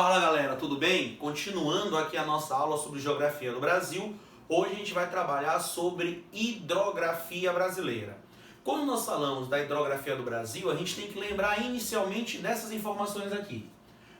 Fala galera, tudo bem? Continuando aqui a nossa aula sobre geografia do Brasil, hoje a gente vai trabalhar sobre hidrografia brasileira. Quando nós falamos da hidrografia do Brasil, a gente tem que lembrar inicialmente dessas informações aqui.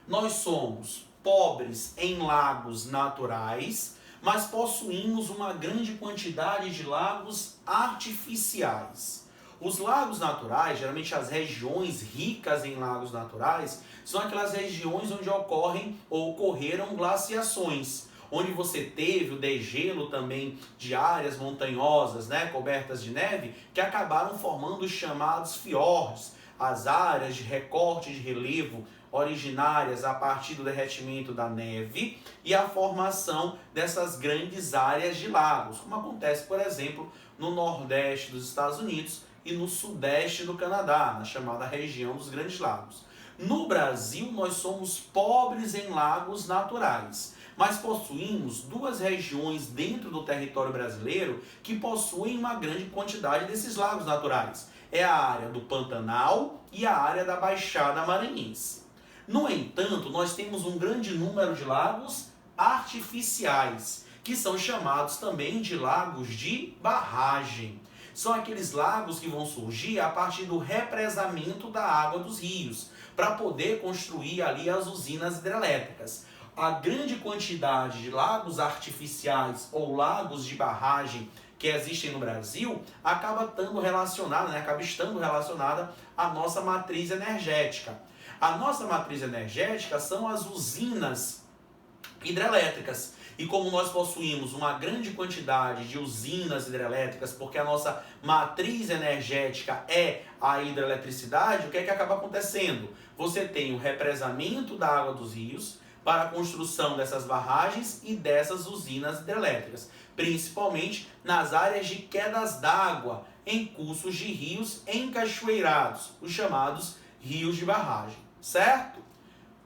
Nós somos pobres em lagos naturais, mas possuímos uma grande quantidade de lagos artificiais. Os lagos naturais, geralmente as regiões ricas em lagos naturais, são aquelas regiões onde ocorrem ou ocorreram glaciações, onde você teve o degelo também de áreas montanhosas, cobertas de neve, que acabaram formando os chamados fiordes, as áreas de recorte de relevo originárias a partir do derretimento da neve e a formação dessas grandes áreas de lagos, como acontece, por exemplo, no nordeste dos Estados Unidos e no sudeste do Canadá, na chamada região dos Grandes Lagos. No Brasil, nós somos pobres em lagos naturais, mas possuímos duas regiões dentro do território brasileiro que possuem uma grande quantidade desses lagos naturais. É a área do Pantanal e a área da Baixada Maranhense. No entanto, nós temos um grande número de lagos artificiais, que são chamados também de lagos de barragem. São aqueles lagos que vão surgir a partir do represamento da água dos rios, para poder construir ali as usinas hidrelétricas. A grande quantidade de lagos artificiais ou lagos de barragem que existem no Brasil acaba estando relacionada à nossa matriz energética. A nossa matriz energética são as usinas hidrelétricas. E como nós possuímos uma grande quantidade de usinas hidrelétricas, porque a nossa matriz energética é a hidroeletricidade, o que é que acaba acontecendo? Você tem o represamento da água dos rios para a construção dessas barragens e dessas usinas hidrelétricas, principalmente nas áreas de quedas d'água em cursos de rios encachoeirados, os chamados rios de barragem, certo?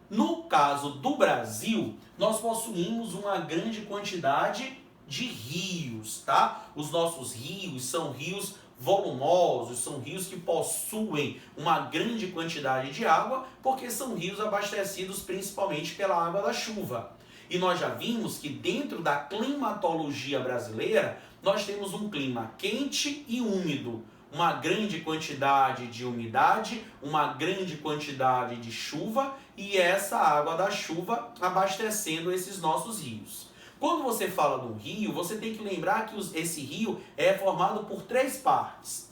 No caso do Brasil, nós possuímos uma grande quantidade de rios, tá? Os nossos rios são rios volumosos, são rios que possuem uma grande quantidade de água, porque são rios abastecidos principalmente pela água da chuva. E nós já vimos que dentro da climatologia brasileira, nós temos um clima quente e úmido. Uma grande quantidade de umidade, uma grande quantidade de chuva e essa água da chuva abastecendo esses nossos rios. Quando você fala de um rio, você tem que lembrar que esse rio é formado por três partes.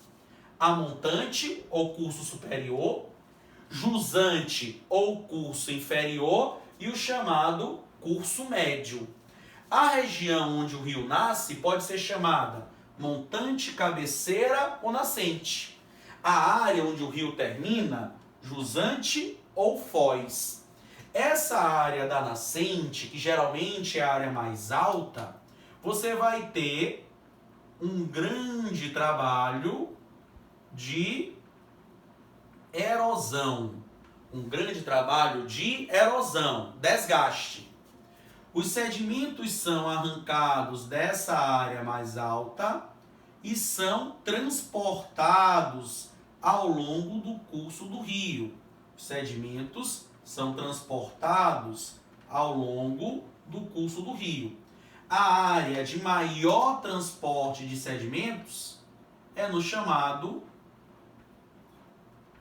A montante, ou curso superior, jusante, ou curso inferior, e o chamado curso médio. A região onde o rio nasce pode ser chamada montante, cabeceira ou nascente. A área onde o rio termina, jusante ou foz. Essa área da nascente, que geralmente é a área mais alta, você vai ter um grande trabalho de erosão. Um grande trabalho de erosão, desgaste. Os sedimentos são arrancados dessa área mais alta e são transportados ao longo do curso do rio. Os sedimentos são transportados ao longo do curso do rio. A área de maior transporte de sedimentos é no chamado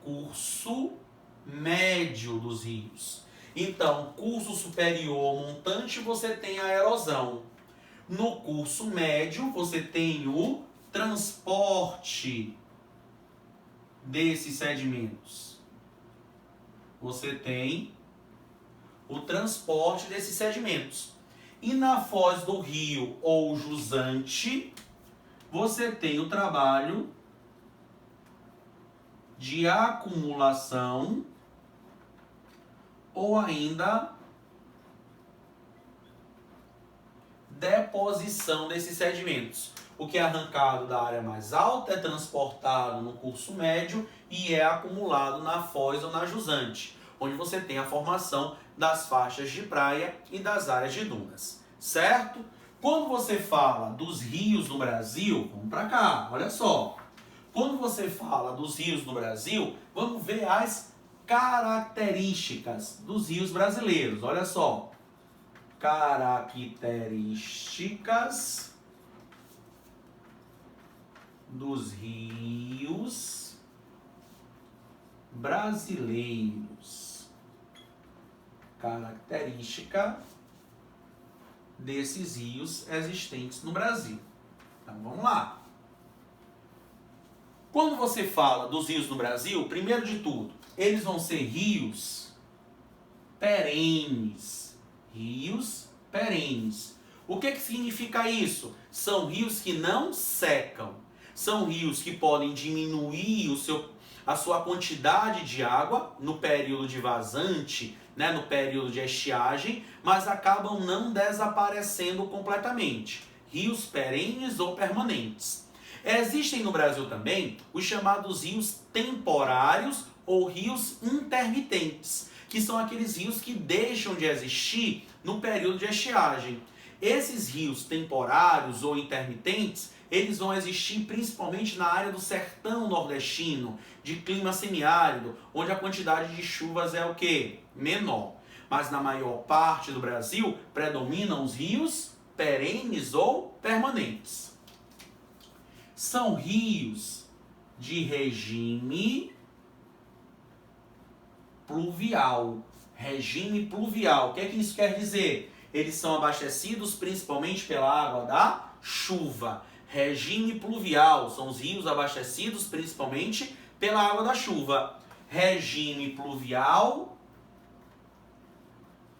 curso médio dos rios. Então, curso superior montante, você tem a erosão. No curso médio, você tem o transporte desses sedimentos. Você tem o transporte desses sedimentos. E na foz do rio ou jusante, você tem o trabalho de acumulação ou ainda deposição desses sedimentos. O que é arrancado da área mais alta é transportado no curso médio e é acumulado na foz ou na jusante, onde você tem a formação das faixas de praia e das áreas de dunas, certo? Quando você fala dos rios no Brasil, vamos para cá, olha só. Quando você fala dos rios no Brasil, vamos ver as características dos rios brasileiros. Olha só. Características dos rios brasileiros. Característica desses rios existentes no Brasil. Então vamos lá. Quando você fala dos rios no Brasil, primeiro de tudo, eles vão ser rios perenes. Rios perenes. O que significa isso? São rios que não secam. São rios que podem diminuir a sua quantidade de água no período de vazante, né, no período de estiagem, mas acabam não desaparecendo completamente. Rios perenes ou permanentes. Existem no Brasil também os chamados rios temporários ou rios intermitentes, que são aqueles rios que deixam de existir no período de estiagem. Esses rios temporários ou intermitentes, eles vão existir principalmente na área do sertão nordestino, de clima semiárido, onde a quantidade de chuvas é o quê? Menor. Mas na maior parte do Brasil, predominam os rios perenes ou permanentes. São rios de regime pluvial. Regime pluvial. O que é que isso quer dizer? Eles são abastecidos principalmente pela água da chuva. Regime pluvial. São os rios abastecidos principalmente pela água da chuva. Regime pluvial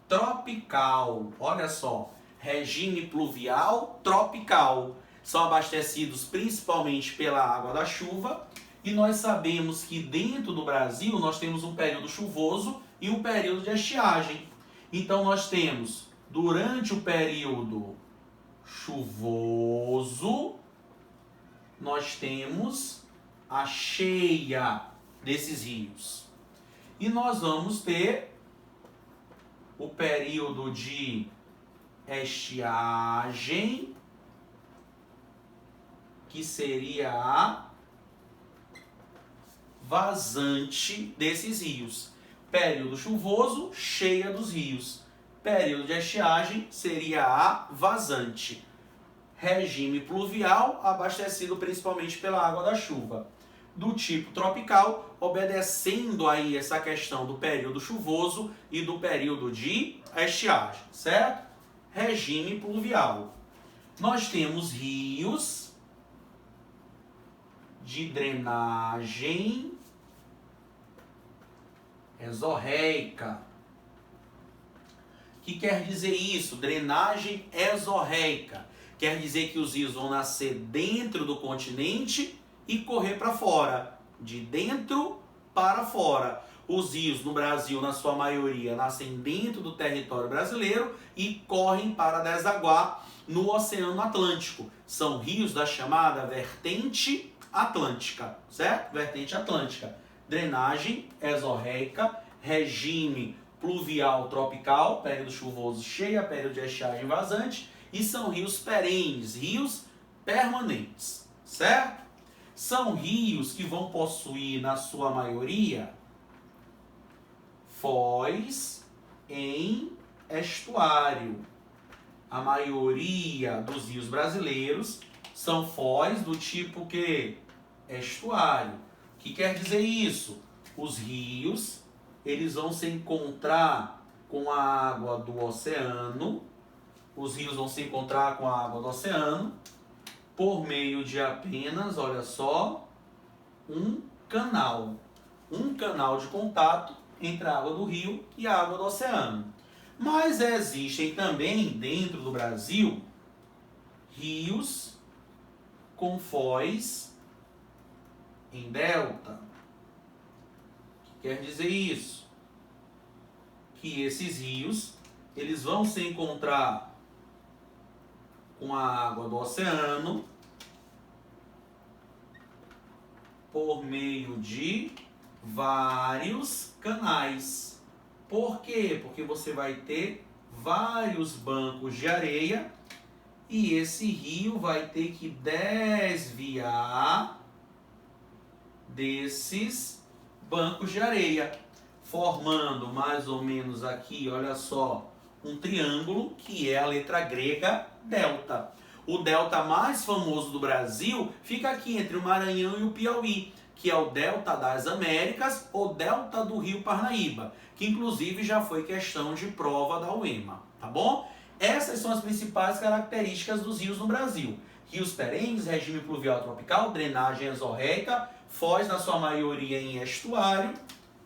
tropical. Olha só. Regime pluvial tropical. São abastecidos principalmente pela água da chuva. E nós sabemos que dentro do Brasil nós temos um período chuvoso e um período de estiagem. Então nós temos, durante o período chuvoso, nós temos a cheia desses rios. E nós vamos ter o período de estiagem, que seria a vazante desses rios. Período chuvoso, cheia dos rios. Período de estiagem seria a vazante. Regime pluvial, abastecido principalmente pela água da chuva. Do tipo tropical, obedecendo aí essa questão do período chuvoso e do período de estiagem, certo? Regime pluvial. Nós temos rios de drenagem exorreica. O que quer dizer isso? Drenagem exorreica. Quer dizer que os rios vão nascer dentro do continente e correr para fora. De dentro para fora. Os rios no Brasil, na sua maioria, nascem dentro do território brasileiro e correm para desaguar no Oceano Atlântico. São rios da chamada vertente atlântica, certo? Vertente atlântica. Drenagem exorreica, regime pluvial tropical, período chuvoso cheia, período de estiagem vazante, e são rios perenes, rios permanentes, certo? São rios que vão possuir, na sua maioria, foz em estuário. A maioria dos rios brasileiros são foz do tipo que? Estuário. O que quer dizer isso? Os rios, eles vão se encontrar com a água do oceano. Os rios vão se encontrar com a água do oceano por meio de apenas, olha só, um canal. Um canal de contato entre a água do rio e a água do oceano. Mas existem também, dentro do Brasil, rios com foz em delta. O que quer dizer isso? Que esses rios, eles vão se encontrar com a água do oceano por meio de vários canais. Por quê? Porque você vai ter vários bancos de areia e esse rio vai ter que desviar desses bancos de areia, formando mais ou menos aqui, olha só, um triângulo que é a letra grega delta. O delta mais famoso do Brasil fica aqui entre o Maranhão e o Piauí, que é o delta das Américas ou delta do Rio Parnaíba, que inclusive já foi questão de prova da UEMA, tá bom? Essas são as principais características dos rios no Brasil. Rios perenes, regime pluvial tropical, drenagem exorreica, foz na sua maioria em estuário,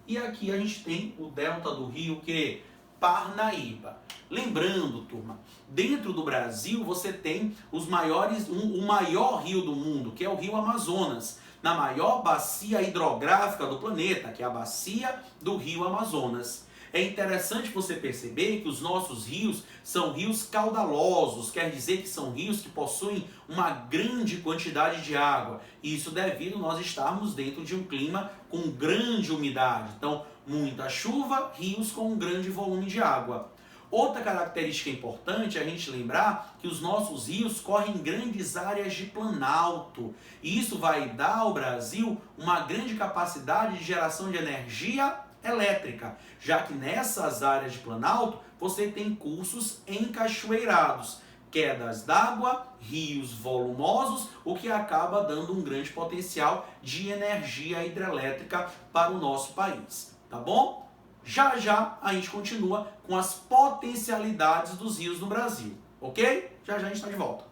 e aqui a gente tem o delta do rio que Parnaíba. Lembrando, turma, dentro do Brasil você tem o maior rio do mundo, que é o Rio Amazonas, na maior bacia hidrográfica do planeta, que é a bacia do Rio Amazonas. É interessante você perceber que os nossos rios são rios caudalosos, quer dizer que são rios que possuem uma grande quantidade de água. Isso devido a nós estarmos dentro de um clima com grande umidade. Então, muita chuva, rios com um grande volume de água. Outra característica importante é a gente lembrar que os nossos rios correm em grandes áreas de planalto. E isso vai dar ao Brasil uma grande capacidade de geração de energia elétrica, já que nessas áreas de planalto você tem cursos encachoeirados, quedas d'água, rios volumosos, o que acaba dando um grande potencial de energia hidrelétrica para o nosso país, tá bom? Já já a gente continua com as potencialidades dos rios no Brasil, ok? Já já a gente está de volta.